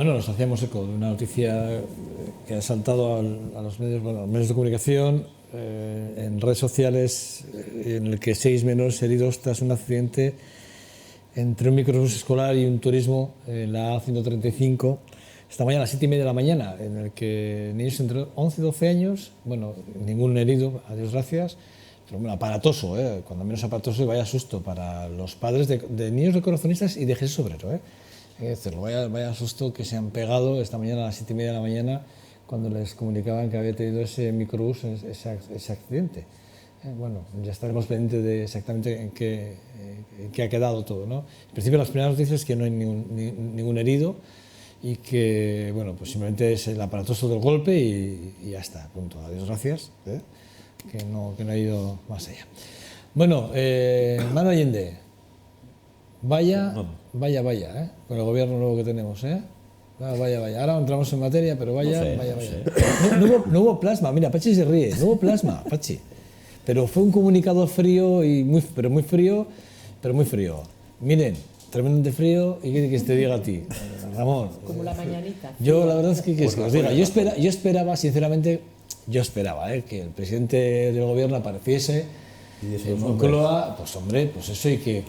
Bueno, nos hacíamos eco de una noticia que ha saltado a los medios, bueno, a los medios de comunicación, en redes sociales, en el que 6 menores heridos tras un accidente entre un microbús escolar y un turismo en la A135, esta mañana a las 7:30 de la mañana, en el que niños entre 11 y 12 años, bueno, ningún herido, a Dios gracias, pero bueno, aparatoso, cuando menos aparatoso, y vaya susto para los padres de niños de corazonistas y de Jesús Obrero. Hay que decirlo, vaya susto que se han pegado esta mañana a las 7:30 de la mañana cuando les comunicaban que había tenido ese microbús, ese accidente. Bueno, ya estaremos pendientes de exactamente en qué ha quedado todo, ¿no? En principio, las primeras noticias es que no hay ningún herido y que, bueno, pues simplemente es el aparatoso del golpe y ya está, punto. Adiós, gracias, que no ha ido más allá. Bueno, Manu Allende, vaya, con el gobierno nuevo que tenemos, vaya. Ahora entramos en materia, pero vaya. No hubo plasma, mira, Pachi se ríe, no hubo plasma, Pachi. Pero fue un comunicado frío, muy frío. Miren, tremendamente frío, y que te diga a ti, Ramón. Como la mañanita. Yo, la verdad es que os diga, yo esperaba, sinceramente, que el presidente del gobierno apareciese en Moncloa, pues eso, y que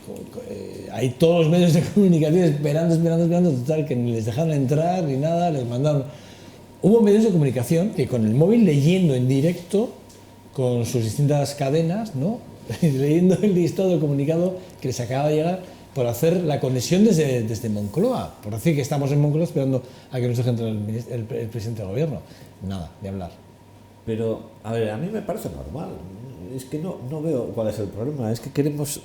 hay todos los medios de comunicación esperando, total, que ni les dejaron entrar ni nada, les mandaron. Hubo medios de comunicación que con el móvil leyendo en directo, con sus distintas cadenas, ¿no? Leyendo el listado del comunicado que les acaba de llegar, por hacer la conexión desde Moncloa, por decir que estamos en Moncloa esperando a que nos deje entrar el presidente del gobierno. Nada, de hablar. Pero, a ver, a mí me parece normal. Es que no veo cuál es el problema. Es que queremos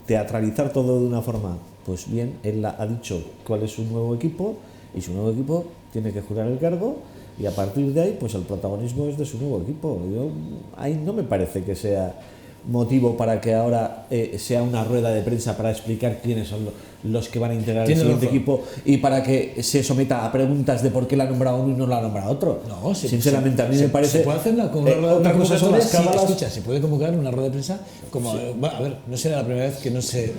teatralizar todo de una forma. Pues bien, él ha dicho cuál es su nuevo equipo, y su nuevo equipo tiene que jurar el cargo, y a partir de ahí, pues el protagonismo es de su nuevo equipo. Ahí no me parece que sea motivo para que ahora sea una rueda de prensa para explicar quiénes son los que van a integrar el siguiente equipo, y para que se someta a preguntas de por qué la ha nombrado uno y no la ha nombrado otro. No, sinceramente, a mí me parece. Se puede hacer otra cosa son las cámaras. Escucha, se puede convocar una rueda de prensa como. Sí. Bueno, a ver, no será la primera vez que no se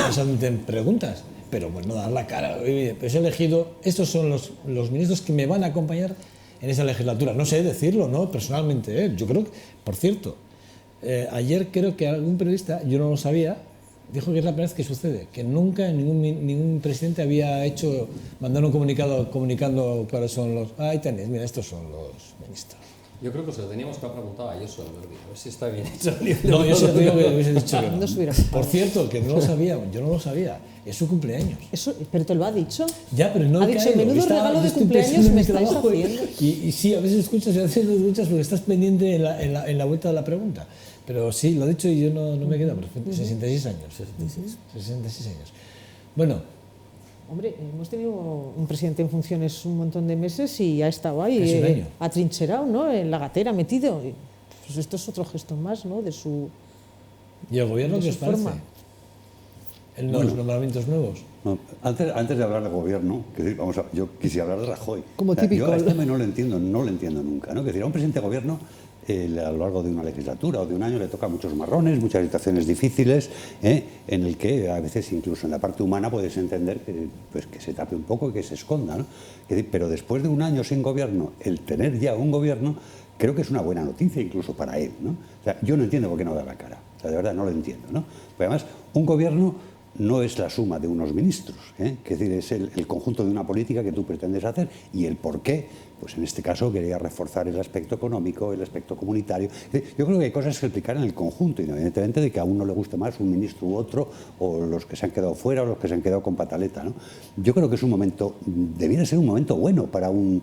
hacen preguntas, pero bueno, dar la cara. Pues he elegido, estos son los ministros que me van a acompañar en esa legislatura. No sé decirlo, ¿no? Personalmente, yo creo que, por cierto, ayer creo que algún periodista, yo no lo sabía, dijo que es la primera vez que sucede, que nunca ningún presidente había mandado un comunicado comunicando cuáles son los. Ahí tenéis, mira, estos son los ministros. Yo creo que se lo teníamos que haber preguntado a Josu Alberdi, a ver si está bien hecho. No, yo se lo digo que hubiese dicho que no. Por cierto, que no lo sabía, yo no lo sabía. Es su cumpleaños. Eso, pero te lo ha dicho. Ya, pero no ha dicho, el menudo regalo de cumpleaños me estáis haciendo. Y sí, a veces escuchas porque estás pendiente en la vuelta de la pregunta. Pero sí, lo he dicho y yo no me quedo, pero 66 años. 66 años. Bueno. Hombre, hemos tenido un presidente en funciones un montón de meses y ha estado ahí atrincherado, ¿no? En la gatera, metido. Pues esto es otro gesto más, ¿no? De su. ¿Y el gobierno qué os parece? Los nombramientos nuevos. No, antes de hablar del gobierno, yo quisiera hablar de Rajoy. Como típico. Yo a este no lo entiendo nunca, ¿no? Es decir, a un presidente de gobierno a lo largo de una legislatura o de un año le toca muchos marrones, muchas situaciones difíciles, en el que a veces incluso en la parte humana puedes entender que se tape un poco y que se esconda, ¿no? Pero después de un año sin gobierno, el tener ya un gobierno creo que es una buena noticia incluso para él, ¿no? O sea, yo no entiendo por qué no da la cara, o sea, de verdad no lo entiendo, ¿no? Porque además un gobierno no es la suma de unos ministros, es decir, es el conjunto de una política que tú pretendes hacer, y el por qué, pues en este caso quería reforzar el aspecto económico, el aspecto comunitario. Yo creo que hay cosas que explicar en el conjunto, independientemente de que a uno le guste más un ministro u otro, o los que se han quedado fuera o los que se han quedado con pataleta, ¿no? Yo creo que es un momento, debiera ser un momento bueno para un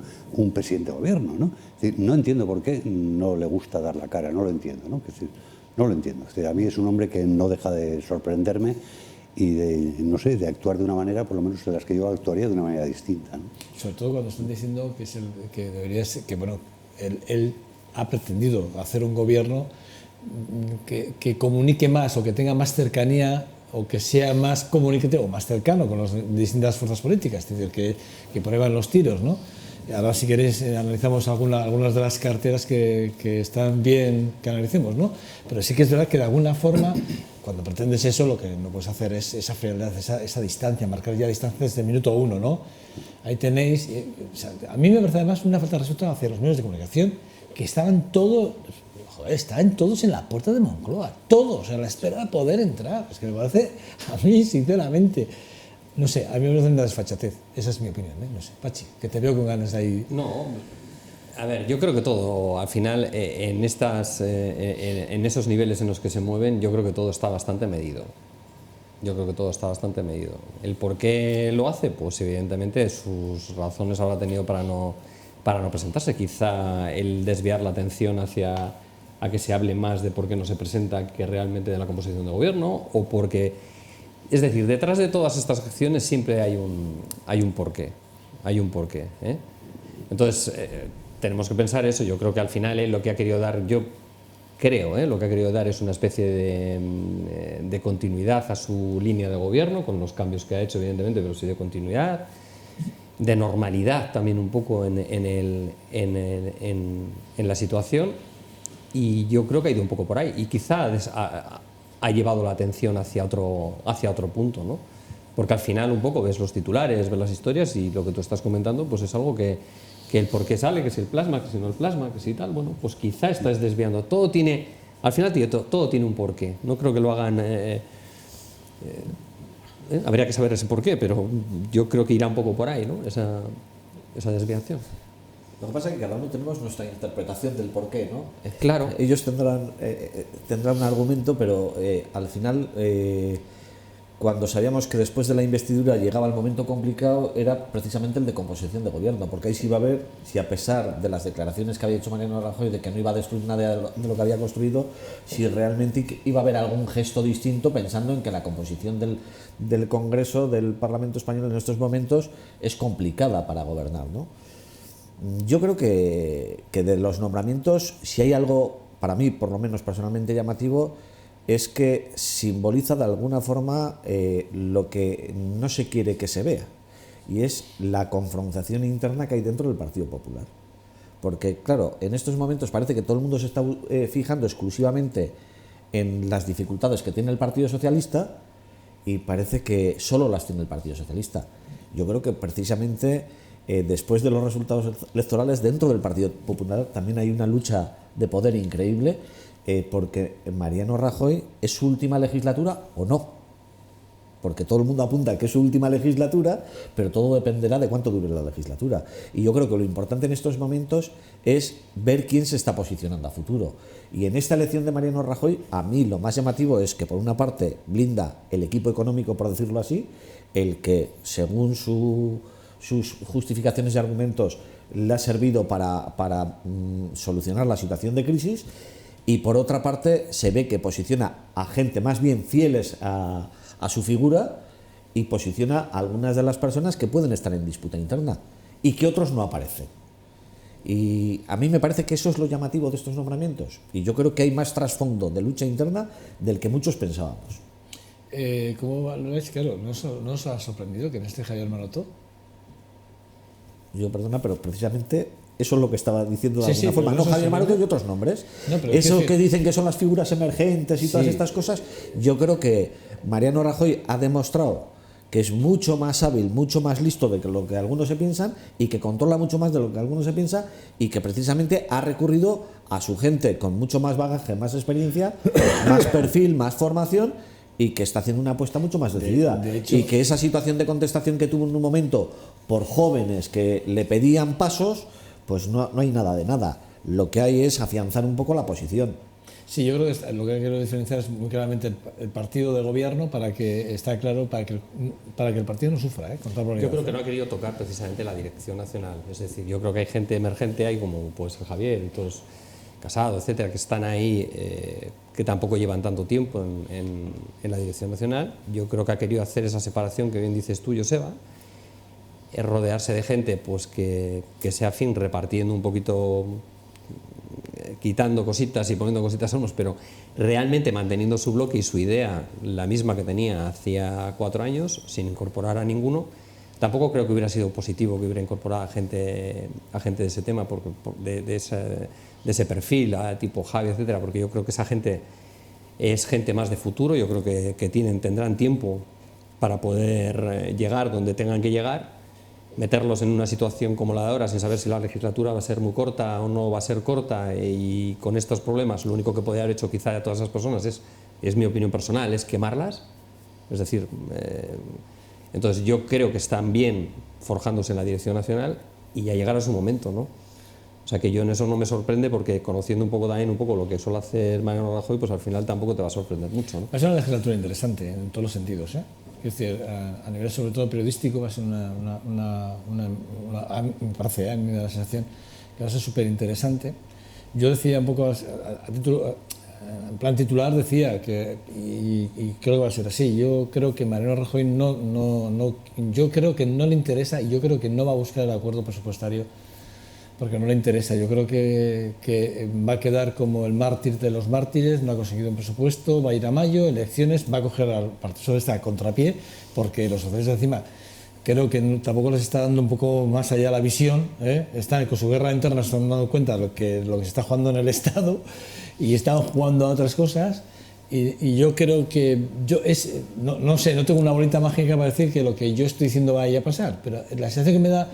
presidente de gobierno, ¿no? Es decir, no entiendo por qué no le gusta dar la cara, no lo entiendo, ¿no? Es decir, no lo entiendo. Es decir, a mí es un hombre que no deja de sorprenderme y de actuar de una manera, por lo menos de las que yo actuaría de una manera distinta, ¿no? Sobre todo cuando están diciendo que debería ser, que bueno, él ha pretendido hacer un gobierno que comunique más, o que tenga más cercanía, o que sea más comunicativo o más cercano con las distintas fuerzas políticas, es decir, que por ahí van los tiros, ¿no? Ahora, si queréis, analizamos algunas de las carteras que están bien que analicemos, ¿no? Pero sí que es verdad que de alguna forma cuando pretendes eso, lo que no puedes hacer es esa frialdad, esa distancia, marcar ya distancia desde el minuto 1, ¿no? Ahí tenéis, o sea, a mí me parece además una falta de respeto hacia los medios de comunicación, que estaban todos en la puerta de Moncloa, todos, a la espera de poder entrar. Es que me parece, a mí, sinceramente, no sé, a mí me parece una desfachatez, esa es mi opinión, ¿eh? No sé, Pachi, que te veo con ganas de ahí. No, a ver, yo creo que todo, al final, en esos niveles en los que se mueven, yo creo que todo está bastante medido. ¿El por qué lo hace? Pues evidentemente sus razones habrá tenido para no presentarse. Quizá el desviar la atención a que se hable más de por qué no se presenta que realmente de la composición de gobierno, o porque... Es decir, detrás de todas estas acciones siempre hay un porqué. ¿Eh? Entonces, tenemos que pensar eso. Yo creo que al final lo que ha querido dar, lo que ha querido dar es una especie de continuidad a su línea de gobierno, con los cambios que ha hecho, evidentemente, pero sí de continuidad, de normalidad también un poco en la situación, y yo creo que ha ido un poco por ahí, y quizá ha llevado la atención hacia otro punto, ¿no? Porque al final un poco ves los titulares, ves las historias, y lo que tú estás comentando pues es algo que el por qué sale, que si el plasma, que si no el plasma, que si tal, bueno, pues quizá estás desviando. Todo tiene, al final todo tiene un porqué. No creo que lo hagan... habría que saber ese porqué, pero yo creo que irá un poco por ahí, ¿no? Esa desviación. Lo que pasa es que cada uno tenemos nuestra interpretación del porqué, ¿no? Claro. Ellos tendrán un argumento, pero al final, cuando sabíamos que después de la investidura llegaba el momento complicado, era precisamente el de composición de gobierno, porque ahí sí iba a ver si, a pesar de las declaraciones que había hecho Mariano Rajoy de que no iba a destruir nada de lo que había construido, si realmente iba a haber algún gesto distinto, pensando en que la composición del Congreso, del Parlamento Español en estos momentos es complicada para gobernar, ¿no? Yo creo que de los nombramientos, si hay algo, para mí por lo menos personalmente llamativo, es que simboliza de alguna forma lo que no se quiere que se vea, y es la confrontación interna que hay dentro del Partido Popular. Porque, claro, en estos momentos parece que todo el mundo se está fijando exclusivamente en las dificultades que tiene el Partido Socialista, y parece que solo las tiene el Partido Socialista. Yo creo que precisamente después de los resultados electorales, dentro del Partido Popular también hay una lucha de poder increíble, porque Mariano Rajoy es su última legislatura o no, porque todo el mundo apunta que es su última legislatura, pero todo dependerá de cuánto dure la legislatura. Y yo creo que lo importante en estos momentos es ver quién se está posicionando a futuro. Y en esta elección de Mariano Rajoy, a mí lo más llamativo es que, por una parte, blinda el equipo económico, por decirlo así, el que, según sus justificaciones y argumentos, le ha servido para solucionar la situación de crisis, y por otra parte se ve que posiciona a gente más bien fieles a su figura, y posiciona a algunas de las personas que pueden estar en disputa interna y que otros no aparecen. Y a mí me parece que eso es lo llamativo de estos nombramientos, y yo creo que hay más trasfondo de lucha interna del que muchos pensábamos. ¿Cómo lo ves? Claro, ¿no os ha sorprendido que no esté Javier Maroto? Yo, perdona, pero precisamente eso es lo que estaba diciendo de alguna forma. No, Javier Maroto y otros nombres. No, eso que dicen que son las figuras emergentes y todas estas cosas, yo creo que Mariano Rajoy ha demostrado que es mucho más hábil, mucho más listo de lo que algunos se piensan, y que controla mucho más de lo que algunos se piensa, y que precisamente ha recurrido a su gente con mucho más bagaje, más experiencia, más perfil, más formación, y que está haciendo una apuesta mucho más decidida. De hecho, y que esa situación de contestación que tuvo en un momento por jóvenes que le pedían pasos, pues no hay nada de nada. Lo que hay es afianzar un poco la posición. Sí, yo creo que lo que quiero diferenciar es muy claramente el partido de gobierno, para que el partido no sufra, con tal Yo creo que no ha querido tocar precisamente la dirección nacional. Es decir, yo creo que hay gente emergente ahí, como pues Javier y todos, Casado, etcétera, que están ahí, que tampoco llevan tanto tiempo en la dirección nacional. Yo creo que ha querido hacer esa separación que bien dices tú, Joseba, rodearse de gente pues que sea afín, repartiendo un poquito, quitando cositas y poniendo cositas a unos, pero realmente manteniendo su bloque y su idea, la misma que tenía hacía 4 años, sin incorporar a ninguno. Tampoco creo que hubiera sido positivo que hubiera incorporado a gente de ese tema, de ese perfil, tipo Javi, etcétera, porque yo creo que esa gente es gente más de futuro, yo creo que tendrán tiempo para poder llegar donde tengan que llegar. Meterlos en una situación como la de ahora, sin saber si la legislatura va a ser muy corta o no va a ser corta, y con estos problemas lo único que podría haber hecho quizá a todas esas personas es mi opinión personal, es quemarlas. Es decir, entonces yo creo que están bien forjándose en la dirección nacional y ya llegará su momento, ¿no? O sea que yo en eso no me sorprende, porque conociendo un poco lo que suele hacer Mariano Rajoy, pues al final tampoco te va a sorprender mucho, ¿no? Va a ser una legislatura interesante en todos los sentidos, ¿eh? Es decir, a nivel sobre todo periodístico va a ser me parece, a mí me da la sensación que va a ser súper interesante. Yo decía un poco en plan titular, decía que, y creo que va a ser así, yo creo que Mariano Rajoy yo creo que no le interesa, y yo creo que no va a buscar el acuerdo presupuestario porque no le interesa. Yo creo que va a quedar como el mártir de los mártires, no ha conseguido un presupuesto, va a ir a mayo, elecciones, va a coger al Partido Socialista a contrapié, porque los socialistas encima creo que tampoco les está dando un poco más allá la visión, ¿eh? Están con su guerra interna, se están dando cuenta de lo que se está jugando en el Estado, y están jugando a otras cosas. Y yo creo que no sé, no tengo una bolita mágica para decir que lo que yo estoy diciendo vaya a pasar, pero la sensación que me da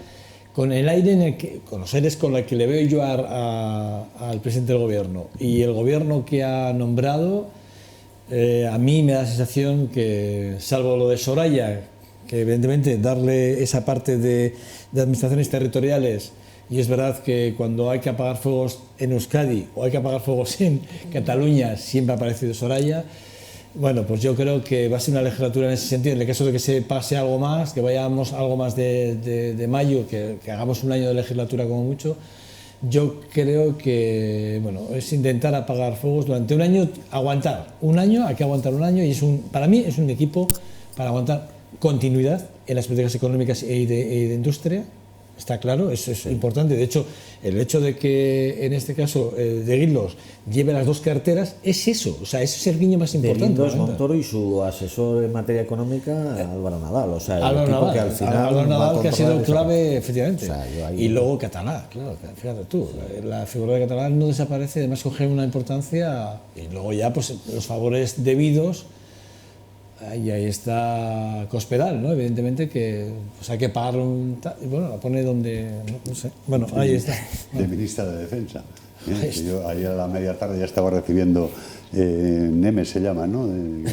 con el aire en el que, con los aires con los que le veo yo al presidente del gobierno y el gobierno que ha nombrado, a mí me da la sensación que, salvo lo de Soraya, que evidentemente darle esa parte de administraciones territoriales, y es verdad que cuando hay que apagar fuegos en Euskadi o hay que apagar fuegos en Cataluña siempre ha aparecido Soraya. Bueno, pues yo creo que va a ser una legislatura en ese sentido, en el caso de que se pase algo más, que vayamos algo más de mayo, que hagamos un año de legislatura como mucho. Yo creo que, bueno, es intentar apagar fuegos durante un año, aguantar un año, hay que aguantar un año, y para mí es un equipo para aguantar continuidad en las políticas económicas y de industria. Está claro, eso es importante. De hecho, el hecho de que en este caso de Guindos lleve las dos carteras es eso, o sea, ese es el guiño más importante. De Guindos, Montoro, y su asesor en materia económica, Álvaro Nadal. O sea, Álvaro Nadal, que al final Álvaro Nadal, que ha sido clave, efectivamente. O sea, y luego Catalá, claro, fíjate tú, la figura de Catalá no desaparece, además coge una importancia, y luego ya pues los favores debidos. Y ahí está Cospedal, ¿no? Evidentemente que pues hay que pagar bueno, la pone donde, no sé. Bueno, ahí está. De ministra de Defensa. Yo ayer a la media tarde ya estaba recibiendo, Nemes se llama, ¿no?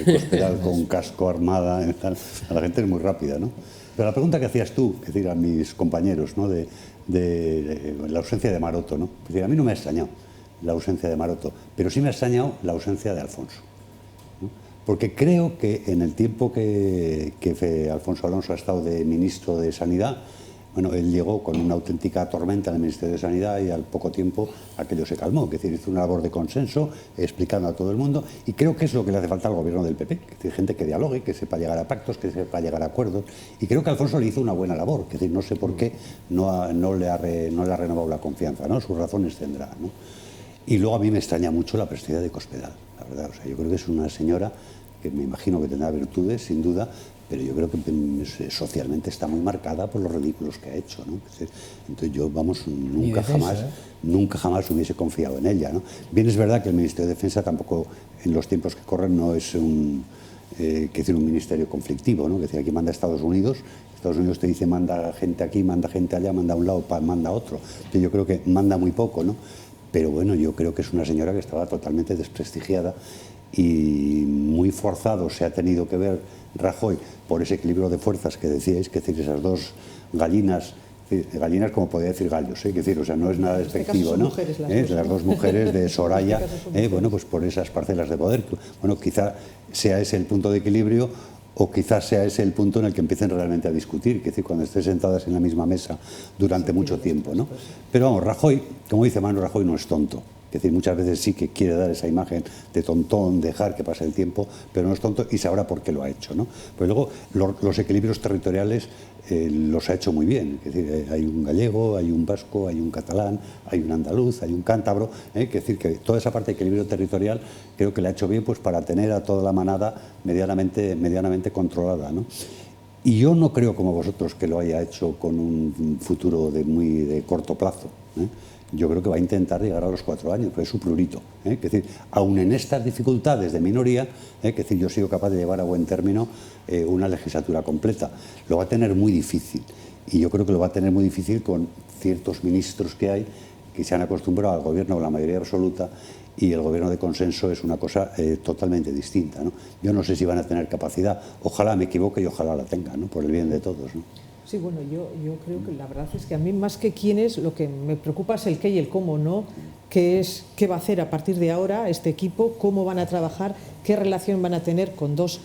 Cospedal con casco, armada, tal. A la gente es muy rápida, ¿no? Pero la pregunta que hacías tú, que decir a mis compañeros, ¿no? De la ausencia de Maroto, ¿no? Es decir, a mí no me ha extrañado la ausencia de Maroto, pero sí me ha extrañado la ausencia de Alfonso. Porque creo que en el tiempo que Alfonso Alonso ha estado de ministro de Sanidad, bueno, él llegó con una auténtica tormenta en el Ministerio de Sanidad y al poco tiempo aquello se calmó. Es decir, hizo una labor de consenso, explicando a todo el mundo, y creo que es lo que le hace falta al gobierno del PP. Es decir, gente que dialogue, que sepa llegar a pactos, que sepa llegar a acuerdos. Y creo que Alfonso le hizo una buena labor. Es decir, no sé por qué no le ha renovado la confianza, ¿no? Sus razones tendrá, ¿no? Y luego a mí me extraña mucho la presencia de Cospedal, la verdad. O sea, yo creo que es una señora que me imagino que tendrá virtudes, sin duda, pero yo creo que socialmente está muy marcada por los ridículos que ha hecho, ¿no? Entonces yo, vamos, nunca jamás hubiese confiado en ella, ¿no? Bien, es verdad que el Ministerio de Defensa tampoco, en los tiempos que corren, no es un ministerio conflictivo, ¿no? Que decir, aquí manda Estados Unidos te dice manda gente aquí, manda gente allá, manda a un lado, manda a otro. Entonces yo creo que manda muy poco, ¿no? Pero bueno, yo creo que es una señora que estaba totalmente desprestigiada, y muy forzado se ha tenido que ver Rajoy por ese equilibrio de fuerzas que decíais, que decir, esas dos gallinas como podría decir gallos, que decir, o sea, no es nada despectivo, ¿no? Las dos mujeres de Soraya, bueno, pues por esas parcelas de poder. Bueno, quizá sea ese el punto de equilibrio, o quizás sea ese el punto en el que empiecen realmente a discutir, que decir, cuando estén sentadas en la misma mesa durante mucho tiempo, ¿no? Pero vamos, Rajoy, como dice Manuel, Rajoy no es tonto. Es decir, muchas veces sí que quiere dar esa imagen de tontón, dejar que pase el tiempo, pero no es tonto y sabrá por qué lo ha hecho, ¿no? Pues luego los equilibrios territoriales los ha hecho muy bien. Es decir, hay un gallego, hay un vasco, hay un catalán, hay un andaluz, hay un cántabro. Es decir, que toda esa parte de equilibrio territorial creo que la ha hecho bien, pues para tener a toda la manada medianamente controlada, ¿no? Y yo no creo, como vosotros, que lo haya hecho con un futuro de corto plazo. Yo creo que va a intentar llegar a los 4 años, pero es su prurito. Es decir, aun en estas dificultades de minoría, es decir, yo he sido capaz de llevar a buen término una legislatura completa. Lo va a tener muy difícil, y yo creo que lo va a tener muy difícil con ciertos ministros que hay que se han acostumbrado al gobierno con la mayoría absoluta, y el gobierno de consenso es una cosa totalmente distinta, ¿no? Yo no sé si van a tener capacidad, ojalá me equivoque y ojalá la tengan, ¿no? Por el bien de todos, ¿no? Sí, bueno, yo creo que la verdad es que a mí más que quiénes, lo que me preocupa es el qué y el cómo, ¿no? Qué va a hacer a partir de ahora este equipo, cómo van a trabajar, qué relación van a tener con dos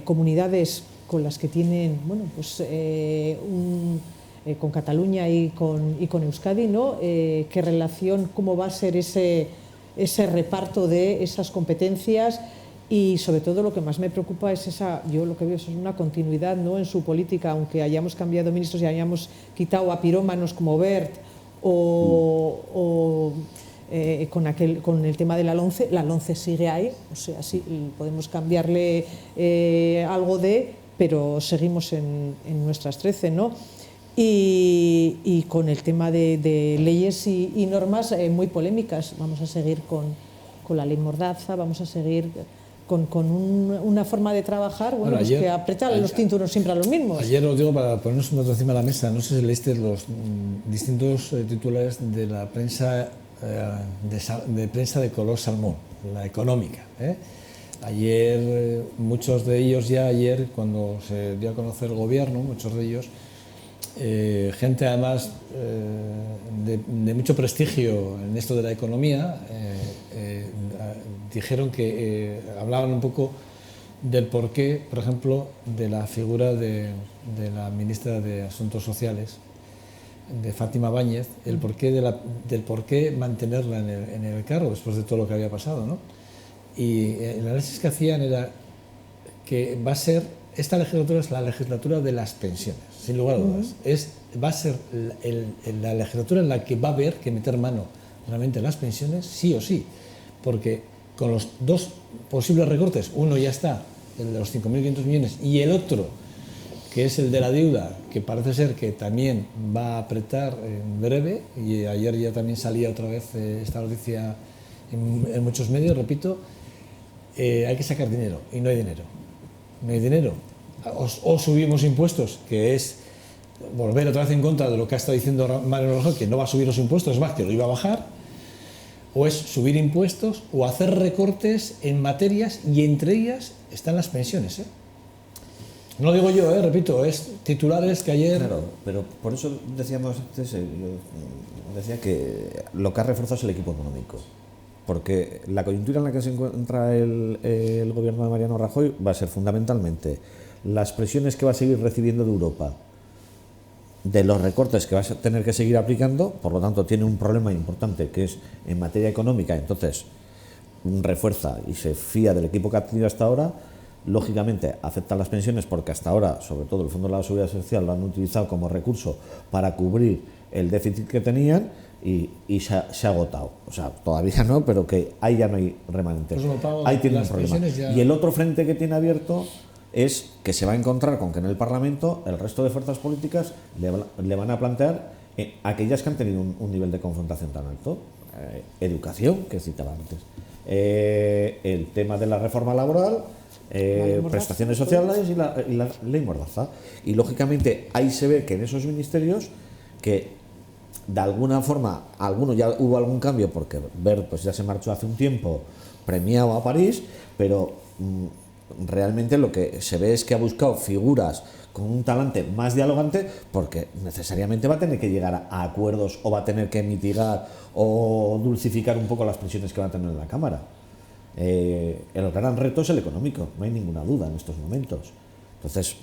comunidades con las que tienen, bueno, pues con Cataluña y con Euskadi, ¿no? Qué relación, cómo va a ser ese reparto de esas competencias. Y sobre todo lo que más me preocupa es yo lo que veo es una continuidad, ¿no? En su política, aunque hayamos cambiado ministros y hayamos quitado a pirómanos como Wert con el tema de la LOMCE sigue ahí, o sea, sí, podemos cambiarle algo pero seguimos en nuestras 13, ¿no? Y con el tema de leyes y normas muy polémicas. Vamos a seguir con la ley Mordaza, vamos a seguir con una forma de trabajar, bueno, pues ayer, que apretan los cinturones siempre a los mismos. Ayer os digo, para ponernos un dato encima de la mesa, no sé si leíste los distintos titulares de la prensa de color salmón, la económica. Ayer, muchos de ellos cuando se dio a conocer el gobierno, muchos de ellos, gente además de mucho prestigio en esto de la economía, dijeron que hablaban un poco del porqué, por ejemplo, de la figura de la ministra de Asuntos Sociales, de Fátima Báñez, del porqué mantenerla en el cargo después de todo lo que había pasado, ¿no? Y el análisis que hacían era que esta legislatura es la legislatura de las pensiones, sin lugar a dudas. Va a ser la legislatura en la que va a haber que meter mano realmente en las pensiones, sí o sí, porque con los dos posibles recortes, uno ya está, el de los 5.500 millones, y el otro, que es el de la deuda, que parece ser que también va a apretar en breve, y ayer ya también salía otra vez esta noticia en muchos medios, repito, hay que sacar dinero, y no hay dinero. No hay dinero. O subimos impuestos, que es volver otra vez en contra de lo que ha estado diciendo Mariano Rajoy, que no va a subir los impuestos, es más, que lo iba a bajar, o es subir impuestos o hacer recortes en materias, y entre ellas están las pensiones. No lo digo yo, repito, es titulares que ayer... Claro, pero por eso decíamos antes, yo decía que lo que ha reforzado es el equipo económico, porque la coyuntura en la que se encuentra el gobierno de Mariano Rajoy va a ser fundamentalmente las presiones que va a seguir recibiendo de Europa, de los recortes que va a tener que seguir aplicando, por lo tanto tiene un problema importante que es en materia económica, entonces refuerza y se fía del equipo que ha tenido hasta ahora. Lógicamente aceptan las pensiones porque hasta ahora, sobre todo el Fondo de la Seguridad Social, lo han utilizado como recurso para cubrir el déficit que tenían y se ha agotado. O sea, todavía no, pero que ahí ya no hay remanentes. Ahí tiene un problema. Y el otro frente que tiene abierto es que se va a encontrar con que en el Parlamento el resto de fuerzas políticas le van a plantear aquellas que han tenido un nivel de confrontación tan alto. Educación, que citaba antes, el tema de la reforma laboral, prestaciones sociales y la ley Mordaza. Y lógicamente ahí se ve que en esos ministerios, que de alguna forma alguno ya hubo algún cambio, porque Wert pues ya se marchó hace un tiempo premiado a París, pero realmente lo que se ve es que ha buscado figuras con un talante más dialogante, porque necesariamente va a tener que llegar a acuerdos o va a tener que mitigar o dulcificar un poco las presiones que va a tener en la Cámara. El gran reto es el económico, no hay ninguna duda en estos momentos. Entonces,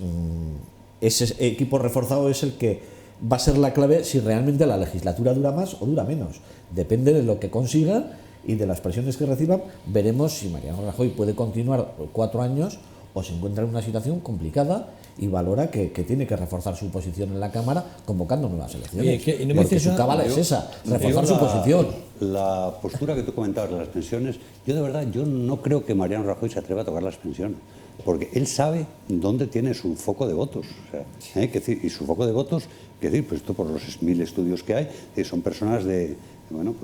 ese equipo reforzado es el que va a ser la clave si realmente la legislatura dura más o dura menos. Depende de lo que consigan y de las presiones que reciban. Veremos si Mariano Rajoy puede continuar 4 años o se encuentra en una situación complicada y valora que tiene que reforzar su posición en la Cámara convocando nuevas elecciones. Porque su cábala es esa, reforzar su posición. La postura que tú comentabas de las pensiones, yo de verdad no creo que Mariano Rajoy se atreva a tocar las pensiones, porque él sabe dónde tiene su foco de votos. O sea, y su foco de votos Es decir, pues esto por los 1000 estudios que hay, son personas de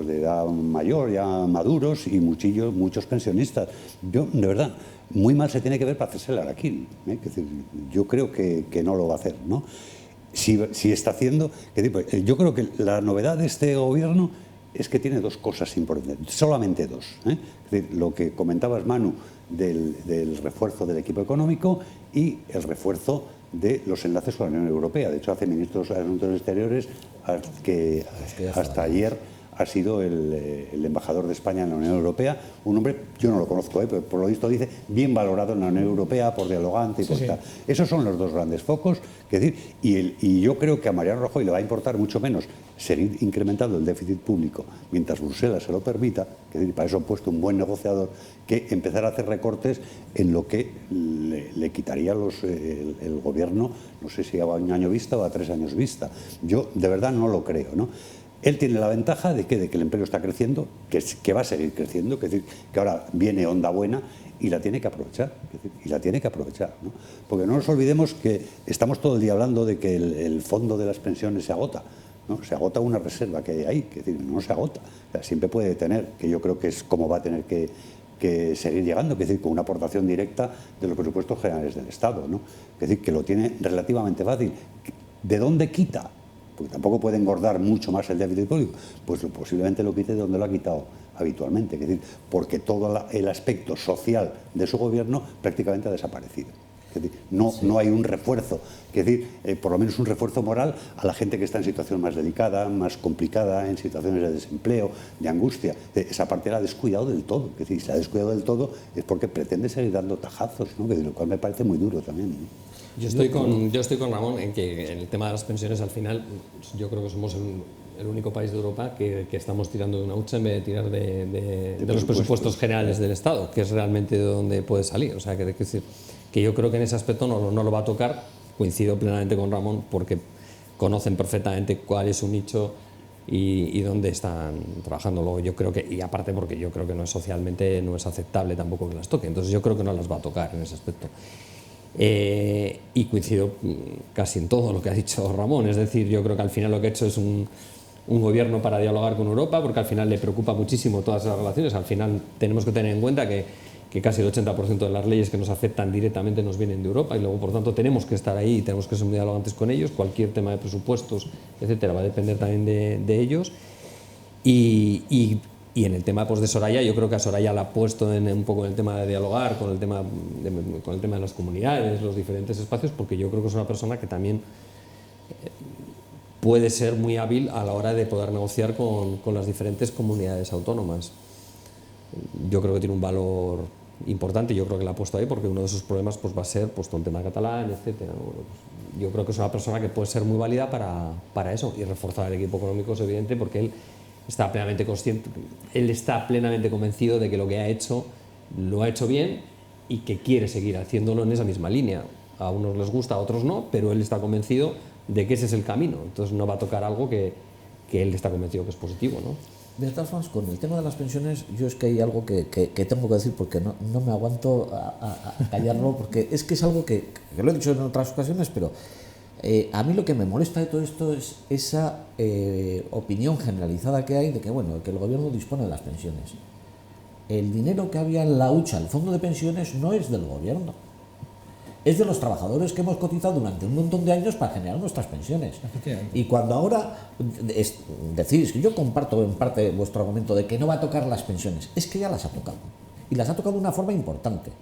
edad mayor, ya maduros, y muchos pensionistas. Yo, de verdad, muy mal se tiene que ver para hacerse el araquil, ¿eh? Es decir, yo creo que no lo va a hacer, ¿no? Si está haciendo... yo creo que la novedad de este gobierno es que tiene dos cosas importantes, solamente dos, ¿eh? Es decir, lo que comentabas, Manu, del refuerzo del equipo económico y el refuerzo de los enlaces con la Unión Europea. De hecho, hace ministros de Asuntos Exteriores que hasta ayer ha sido el embajador de España en la Unión Europea, un hombre, yo no lo conozco, pero por lo visto dice, bien valorado en la Unión Europea por dialogante y por tal. Esos son los dos grandes focos, y yo creo que a Mariano Rajoy le va a importar mucho menos seguir incrementando el déficit público mientras Bruselas se lo permita, para eso han puesto un buen negociador, que empezar a hacer recortes en lo que le quitaría el gobierno, no sé si a un año vista o a 3 años vista. Yo de verdad no lo creo, ¿no? Él tiene la ventaja de que el empleo está creciendo, que va a seguir creciendo, que ahora viene onda buena y la tiene que aprovechar, ¿no? Porque no nos olvidemos que estamos todo el día hablando de que el fondo de las pensiones se agota, ¿no? Se agota una reserva que hay ahí, no se agota, o sea, siempre puede tener, que yo creo que es como va a tener que seguir llegando, con una aportación directa de los presupuestos generales del Estado, ¿no? Que lo tiene relativamente fácil. ¿De dónde quita? Porque tampoco puede engordar mucho más el déficit público, pues posiblemente lo quite de donde lo ha quitado habitualmente, porque todo el aspecto social de su gobierno prácticamente ha desaparecido. No hay un refuerzo, por lo menos un refuerzo moral a la gente que está en situación más delicada, más complicada, en situaciones de desempleo, de angustia. Esa parte la ha descuidado del todo. Si la ha descuidado del todo es porque pretende seguir dando tajazos, ¿no? Lo cual me parece muy duro también, ¿no? Yo estoy con Ramón en que en el tema de las pensiones, al final, yo creo que somos el único país de Europa que estamos tirando de una hucha en vez de tirar de los presupuestos generales del Estado, que es realmente de donde puede salir. O sea, que yo creo que en ese aspecto no lo va a tocar. Coincido plenamente con Ramón, porque conocen perfectamente cuál es su nicho y dónde están trabajando. Luego yo creo que, y aparte porque yo creo que no es aceptable tampoco que las toque, entonces yo creo que no las va a tocar en ese aspecto. Y coincido casi en todo lo que ha dicho Ramón, es decir, yo creo que al final lo que ha hecho es un gobierno para dialogar con Europa, porque al final le preocupa muchísimo todas esas relaciones. Al final tenemos que tener en cuenta que casi el 80% de las leyes que nos afectan directamente nos vienen de Europa, y luego por tanto tenemos que estar ahí y tenemos que ser muy dialogantes con ellos. Cualquier tema de presupuestos, etcétera, va a depender también de ellos. Y en el tema de Soraya, yo creo que a Soraya la ha puesto un poco en el tema de dialogar con el tema de las comunidades, los diferentes espacios, porque yo creo que es una persona que también puede ser muy hábil a la hora de poder negociar con las diferentes comunidades autónomas. Yo creo que tiene un valor importante, yo creo que la ha puesto ahí porque uno de sus problemas va a ser todo el tema catalán, etcétera. Bueno, yo creo que es una persona que puede ser muy válida para eso, y reforzar el equipo económico es evidente, porque él está plenamente consciente, él está plenamente convencido de que lo que ha hecho lo ha hecho bien y que quiere seguir haciéndolo en esa misma línea. A unos les gusta, a otros no, pero él está convencido de que ese es el camino, entonces no va a tocar algo que él está convencido que es positivo, ¿no? De todas formas, con el tema de las pensiones, yo es que hay algo que tengo que decir, porque no me aguanto a callarlo, porque es que es algo que lo he dicho en otras ocasiones, pero a mí lo que me molesta de todo esto es esa opinión generalizada que hay de que el gobierno dispone de las pensiones. El dinero que había en la hucha, el fondo de pensiones, no es del gobierno, es de los trabajadores que hemos cotizado durante un montón de años para generar nuestras pensiones. Y cuando ahora decís, que yo comparto en parte vuestro argumento de que no va a tocar las pensiones, es que ya las ha tocado, y las ha tocado de una forma importante,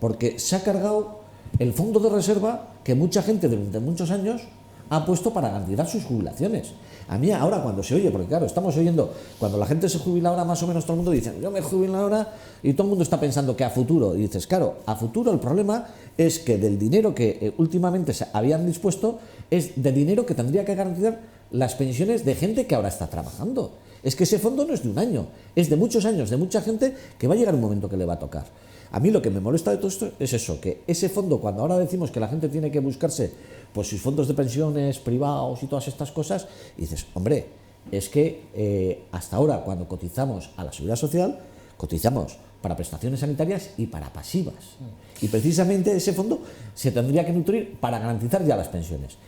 porque se ha cargado el fondo de reserva que mucha gente durante muchos años ha puesto para garantizar sus jubilaciones. A mí ahora cuando se oye, porque claro, estamos oyendo, cuando la gente se jubila ahora, más o menos todo el mundo dice, yo me jubilo ahora, y todo el mundo está pensando que a futuro, y dices, claro, a futuro el problema es que del dinero que últimamente se habían dispuesto es de dinero que tendría que garantizar las pensiones de gente que ahora está trabajando. Es que ese fondo no es de un año, es de muchos años, de mucha gente que va a llegar un momento que le va a tocar. A mí lo que me molesta de todo esto es eso, que ese fondo, cuando ahora decimos que la gente tiene que buscarse pues sus fondos de pensiones privados y todas estas cosas, y dices, hombre, es que hasta ahora cuando cotizamos a la Seguridad Social, cotizamos para prestaciones sanitarias y para pasivas. Y precisamente ese fondo se tendría que nutrir para garantizar ya las pensiones.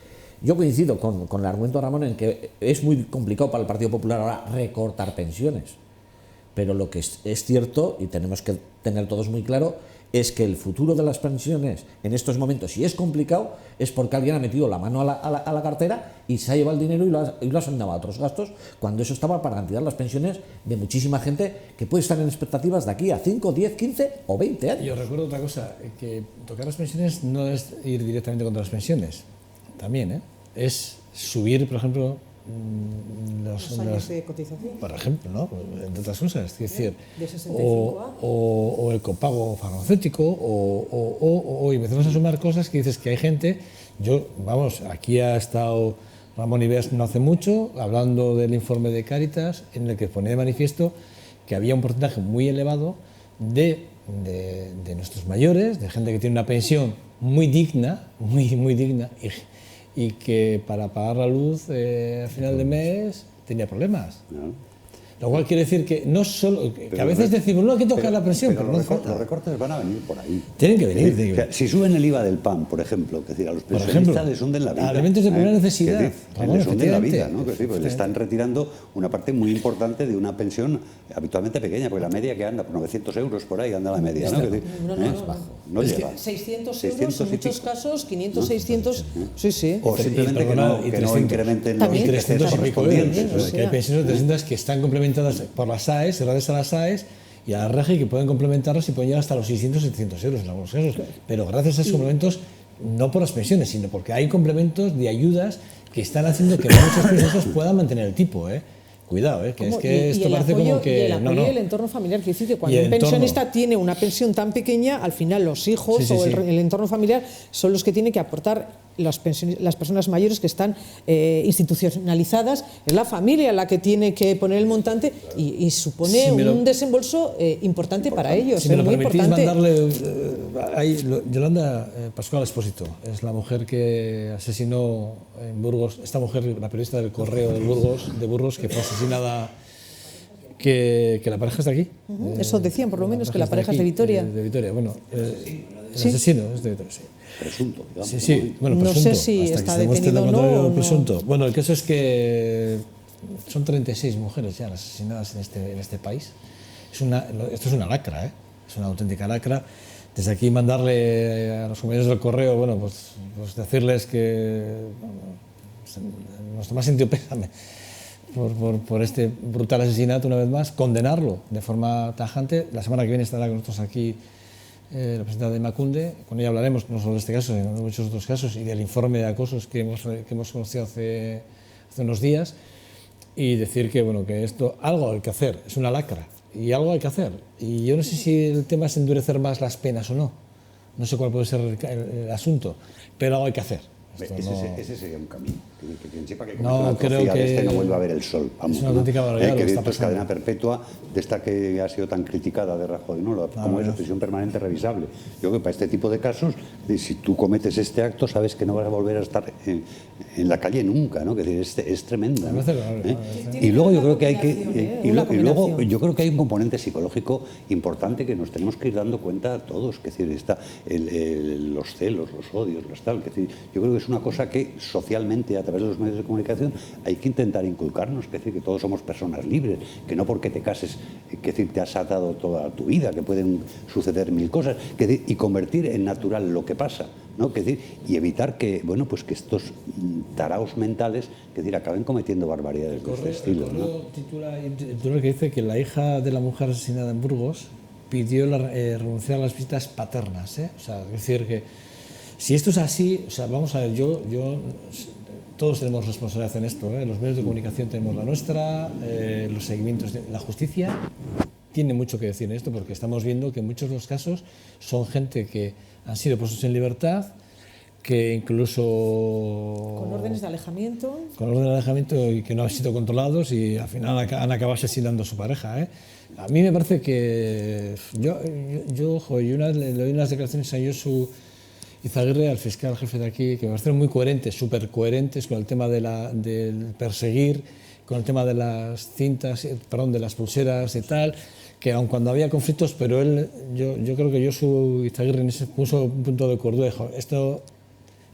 Yo coincido con el argumento de Ramón en que es muy complicado para el Partido Popular ahora recortar pensiones. Pero lo que es cierto, y tenemos que tener todos muy claro, es que el futuro de las pensiones en estos momentos, si es complicado, es porque alguien ha metido la mano a la cartera y se ha llevado el dinero y lo ha asignado a otros gastos, cuando eso estaba para garantizar las pensiones de muchísima gente que puede estar en expectativas de aquí a 5, 10, 15 o 20 años. Yo recuerdo otra cosa, que tocar las pensiones no es ir directamente contra las pensiones, también, es subir, por ejemplo, Los años de cotización. por ejemplo, ¿no? Entre otras cosas, es decir, De 65 a. o el copago farmacéutico, o empezamos a sumar cosas que dices que hay gente, aquí ha estado Ramón Ibeas no hace mucho, hablando del informe de Cáritas, en el que ponía de manifiesto que había un porcentaje muy elevado de nuestros mayores, de gente que tiene una pensión muy digna, muy digna, y que para pagar la luz a final de mes tenía problemas. Lo cual quiere decir que no solo, que a veces decimos, no hay que tocar la pensión, pero no los recortes van a venir por ahí. Tienen que venir. O sea, si suben el IVA del pan, por ejemplo, que decir, a los pensionistas les hunden la vida. Alimentos de primera necesidad. Les hunden la vida, ¿no? Pues le están retirando una parte muy importante de una pensión habitualmente pequeña, porque la media que anda por 900 euros por ahí anda la media, ¿no? No llega. 600 euros en muchos casos, 500, 600, sí. O simplemente que no incrementen los 300 y pico euros. Sí. Hay pensiones de 300 que están complementadas por las AES, gracias a las AES y a la REGI, que pueden complementarlas y pueden llegar hasta los 600, 700 euros en algunos casos. Pero gracias a esos complementos, no por las pensiones, sino porque hay complementos de ayudas que están haciendo que muchos pensionistas puedan mantener el tipo, Cuidado, que es que esto parece como que... Y el apoyo y el entorno familiar, quiere decir que cuando un pensionista tiene una pensión tan pequeña, al final los hijos o el entorno familiar son los que tienen que aportar las personas mayores que están institucionalizadas. Es la familia la que tiene que poner el montante y supone un desembolso importante para ellos. Si me lo muy permitís importante. mandarle... Yolanda Pascual Espósito es la mujer que asesinó en Burgos, esta mujer, la periodista del Correo de Burgos, que fue asesinada, que la pareja está aquí. Eso decían por lo menos, que la pareja es de Vitoria. De Vitoria, bueno, el asesino es de Vitoria, sí. Presunto, digamos. Sí, bueno, no presunto, sé si hasta está que se demuestre detenido lo contrario, o no. presunto. Bueno, el caso es que son 36 mujeres ya las asesinadas en este país. Esto es una lacra, es una auténtica lacra. Desde aquí mandarle a los compañeros del Correo, bueno, pues decirles que nuestro más sentido pésame por este brutal asesinato, una vez más, condenarlo de forma tajante. La semana que viene estará con nosotros aquí la representante de Emakunde. Con ella hablaremos no solo de este caso, sino de muchos otros casos y del informe de acosos que hemos conocido hace unos días, y decir que, bueno, que esto algo hay que hacer, es una lacra y algo hay que hacer. Y yo no sé si el tema es endurecer más las penas o no, no sé cuál puede ser el asunto, pero algo hay que hacer. Ese sería un camino. Que quien sepa que no, creo que no vuelva a ver el sol. Vamos, es una auténtica barbaridad. Que esto es cadena perpetua, de esta que ha sido tan criticada de Rajoy, ¿no? Como es prisión permanente revisable. Yo creo que para este tipo de casos, si tú cometes este acto, sabes que no vas a volver a estar en la calle nunca, ¿no? Que es tremendo, ¿no? Y luego yo creo que hay que luego yo creo que hay un componente psicológico importante que nos tenemos que ir dando cuenta todos, que decir, está los celos, los odios, los tal, que decir, yo creo que es una cosa que socialmente a través de los medios de comunicación hay que intentar inculcarnos, que decir, que todos somos personas libres, que no porque te cases, que decir, te has atado toda tu vida, que pueden suceder mil cosas, que decir, y convertir en natural lo que pasa, ¿no? Que decir, y evitar que, bueno, pues que estos taraos mentales, que decir, acaben cometiendo barbaridades de este estilo, ¿no? El titular que dice que la hija de la mujer asesinada en Burgos pidió renunciar a las visitas paternas, O sea, es decir, que si esto es así, o sea, vamos a ver, todos tenemos responsabilidad en esto, los medios de comunicación tenemos la nuestra, los seguimientos de la justicia tiene mucho que decir en esto, porque estamos viendo que en muchos de los casos son gente que han sido puestos en libertad, que incluso con órdenes de alejamiento y que no han sido controlados y al final han acabado asesinando a su pareja, A mí me parece que yo le doy unas declaraciones a Josu Izaguirre, al fiscal jefe de aquí, que me parecen muy coherentes, súper coherentes con el tema del perseguir, con el tema de las cintas, de las pulseras y tal, que aun cuando había conflictos, pero yo creo que Josu Izaguirre en ese puso un punto de cordura, dijo, esto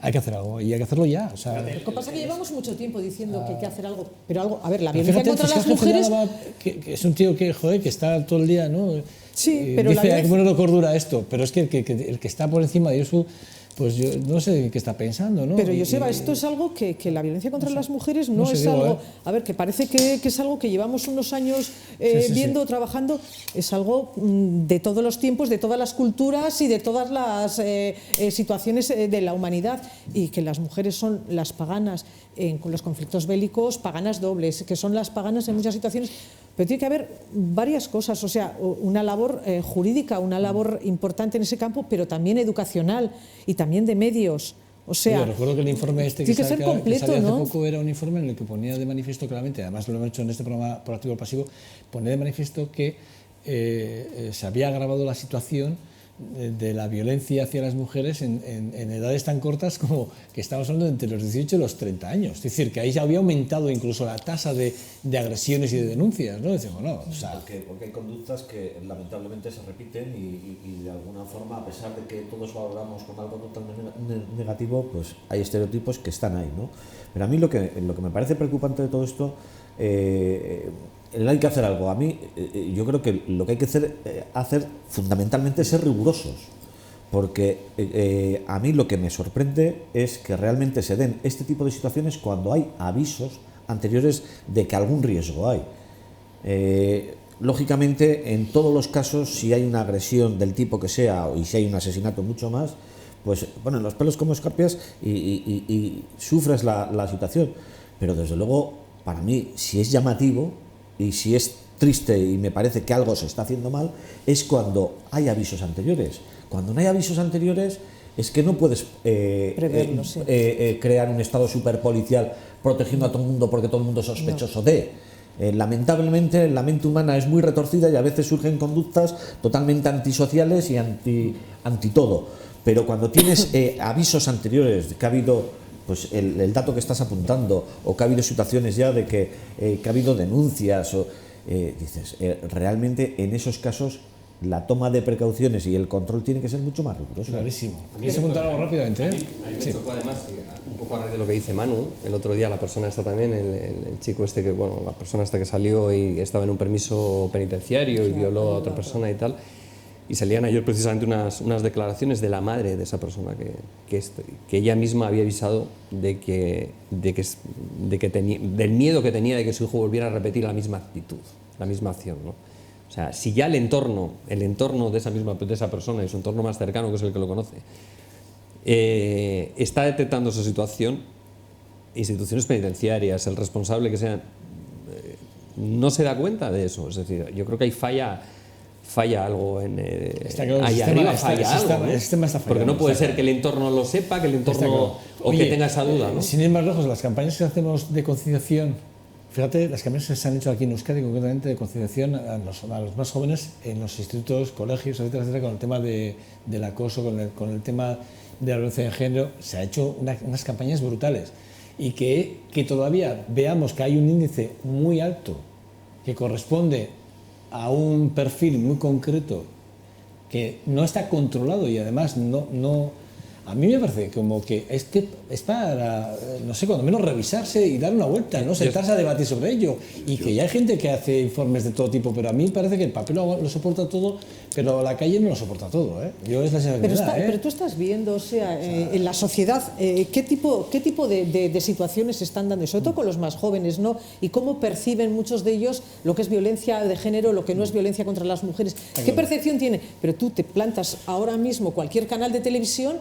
hay que hacer algo y hay que hacerlo ya. O sea, Lo que pasa es que llevamos mucho tiempo diciendo que hay que hacer algo, pero algo, a ver, la pero violencia fíjate, contra el las fiscal jefe de mujeres... Álava, que es un tío que, joder, que está todo el día, ¿no? Sí, pero la dice, hay que violencia... ponerle cordura a esto, pero es que el que está por encima de eso, pues yo no sé qué está pensando, ¿no? Pero Joseba, esto es algo que la violencia contra las mujeres no, no sé, es digo, algo, a ver, que parece que es algo que llevamos unos años viendo, trabajando, es algo de todos los tiempos, de todas las culturas y de todas las situaciones de la humanidad, y que las mujeres son las paganas con los conflictos bélicos, paganas dobles, que son las paganas en muchas situaciones. Pero tiene que haber varias cosas, o sea, una labor jurídica, una labor importante en ese campo, pero también educacional y también de medios. O sea, yo recuerdo que el informe este que tiene que ser completo, salió hace ¿no? poco era un informe en el que ponía de manifiesto claramente, además lo hemos hecho en este programa Proactivo Pasivo, ponía de manifiesto que se había agravado la situación de la violencia hacia las mujeres en edades tan cortas como que estamos hablando de entre los 18 y los 30 años. Es decir, que ahí ya había aumentado incluso la tasa de agresiones y de denuncias, ¿no? Decimos, no, o sea, porque hay conductas que lamentablemente se repiten y de alguna forma, a pesar de que todos valoramos con algo totalmente negativo, pues hay estereotipos que están ahí, ¿no? Pero a mí lo que me parece preocupante de todo esto, hay que hacer algo. A mí, yo creo que lo que hay que hacer fundamentalmente es ser rigurosos, porque a mí lo que me sorprende es que realmente se den este tipo de situaciones cuando hay avisos anteriores de que algún riesgo hay. Lógicamente, en todos los casos, si hay una agresión del tipo que sea y si hay un asesinato mucho más, pues ponen los pelos como escarpias y sufres la situación. Pero desde luego, para mí, si es llamativo y si es triste y me parece que algo se está haciendo mal, es cuando hay avisos anteriores. Cuando no hay avisos anteriores es que no puedes preverlo, sí. Crear un estado superpolicial protegiendo a todo el mundo porque todo el mundo es sospechoso de. Lamentablemente la mente humana es muy retorcida y a veces surgen conductas totalmente antisociales y anti todo. Pero cuando tienes avisos anteriores, que ha habido pues el dato que estás apuntando, o que ha habido situaciones ya de que ha habido denuncias, o dices, realmente en esos casos la toma de precauciones y el control tiene que ser mucho más riguroso. clarísimo. ¿Quieres apuntar algo rápidamente? Sí. Además, un poco a raíz de lo que dice Manu, el otro día la persona esta también, el chico este que, bueno, la persona esta que salió y estaba en un permiso penitenciario y violó a otra persona y tal, y salían ayer precisamente unas declaraciones de la madre de esa persona que ella misma había avisado del miedo que tenía de que su hijo volviera a repetir la misma actitud, la misma acción, ¿no? O sea, si ya el entorno de esa persona y su entorno más cercano, que es el que lo conoce, está detectando esa situación, instituciones penitenciarias, el responsable que sea, no se da cuenta de eso. Es decir, yo creo que ahí falla algo ahí arriba falla algo, ¿no? El sistema está fallando, porque no puede ser que el entorno lo sepa, que el entorno o que tenga esa duda, ¿no? Sin ir más lejos, las campañas que hacemos de concienciación, fíjate, las campañas que se han hecho aquí en Euskadi concretamente de concienciación a los más jóvenes en los institutos, colegios, etcétera, etcétera, con el tema del acoso, con el tema de la violencia de género, se ha hecho unas campañas brutales, y que todavía veamos que hay un índice muy alto que corresponde a un perfil muy concreto que no está controlado y además a mí me parece como que es para, no sé, cuando menos revisarse y dar una vuelta, ¿no? Sentarse a debatir sobre ello. Y que ya hay gente que hace informes de todo tipo, pero a mí me parece que el papel lo soporta todo, pero la calle no lo soporta todo, ¿eh? Yo es la sensación. Pero tú estás viendo, o sea, en la sociedad, qué tipo de situaciones se están dando, sobre todo con los más jóvenes, ¿no? Y cómo perciben muchos de ellos lo que es violencia de género, lo que no es violencia contra las mujeres. ¿Qué percepción tiene? Pero tú te plantas ahora mismo cualquier canal de televisión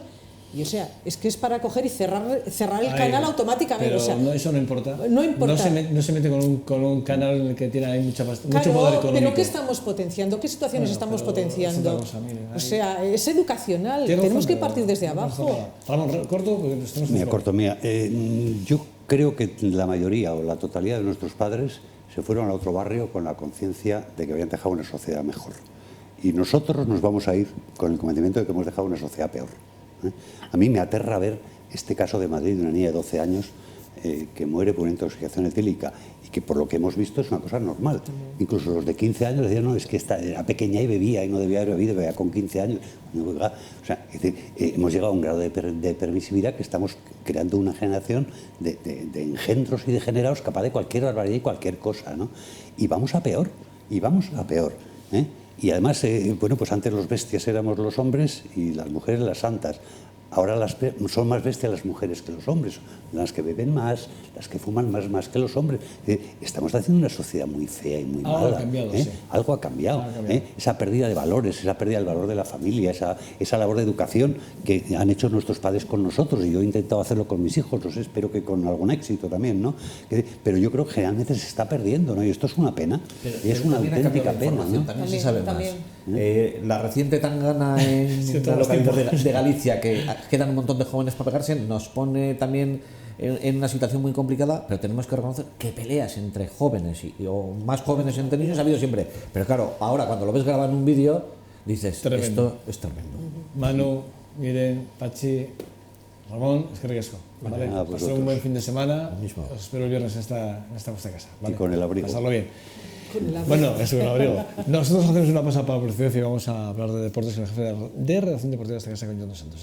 y, o sea, es que es para coger y cerrar el canal automáticamente. Pero o sea, eso no importa. No importa. No se mete con un canal en el que tiene mucho poder económico. Pero ¿qué estamos potenciando? ¿Qué situaciones estamos potenciando? O sea, es educacional. Tenemos que partir desde abajo. Ramón, corto, porque estamos... Mira, corto, mira. Yo creo que la mayoría o la totalidad de nuestros padres se fueron a otro barrio con la conciencia de que habían dejado una sociedad mejor. Y nosotros nos vamos a ir con el convencimiento de que hemos dejado una sociedad peor. A mí me aterra ver este caso de Madrid de una niña de 12 años que muere por una intoxicación etílica y que por lo que hemos visto es una cosa normal. Incluso los de 15 años decían, no, es que era pequeña y bebía y no debía haber bebido, bebía con 15 años. O sea, es decir, hemos llegado a un grado de permisividad que estamos creando una generación de engendros y degenerados capaz de cualquier barbaridad y cualquier cosa, ¿no? Y vamos a peor, ¿eh? Y además, bueno, pues antes los bestias éramos los hombres y las mujeres las santas. Ahora son más bestias las mujeres que los hombres, las que beben más, las que fuman más que los hombres. Estamos haciendo una sociedad muy fea y muy mala. Sí. Algo ha cambiado. Esa pérdida de valores, esa pérdida del valor de la familia, esa labor de educación que han hecho nuestros padres con nosotros, y yo he intentado hacerlo con mis hijos, no sé, espero que con algún éxito también, ¿no? Pero yo creo que generalmente se está perdiendo, ¿no? Y esto es una pena, y es una auténtica pena, ¿no? También se sabe más. También. La reciente tangana en la localidad de Galicia, que quedan un montón de jóvenes para pegarse, nos pone también en una situación muy complicada, pero tenemos que reconocer que peleas entre jóvenes o más jóvenes entre niños ha habido siempre. Pero claro, ahora cuando lo ves grabado en un vídeo, dices, Tremendo. esto es tremendo. Manu, Miren, Pachi, Ramón, es que ricasco. ¿Vale? Pasad un buen fin de semana. Os espero el viernes en esta vuestra casa. ¿Vale? Y con el abrigo. Pasarlo bien. Bueno, eso con el abrigo. Nosotros hacemos una pausa para la publicidad y vamos a hablar de deportes con el jefe de redacción deportiva de esta casa, con John Dos Santos.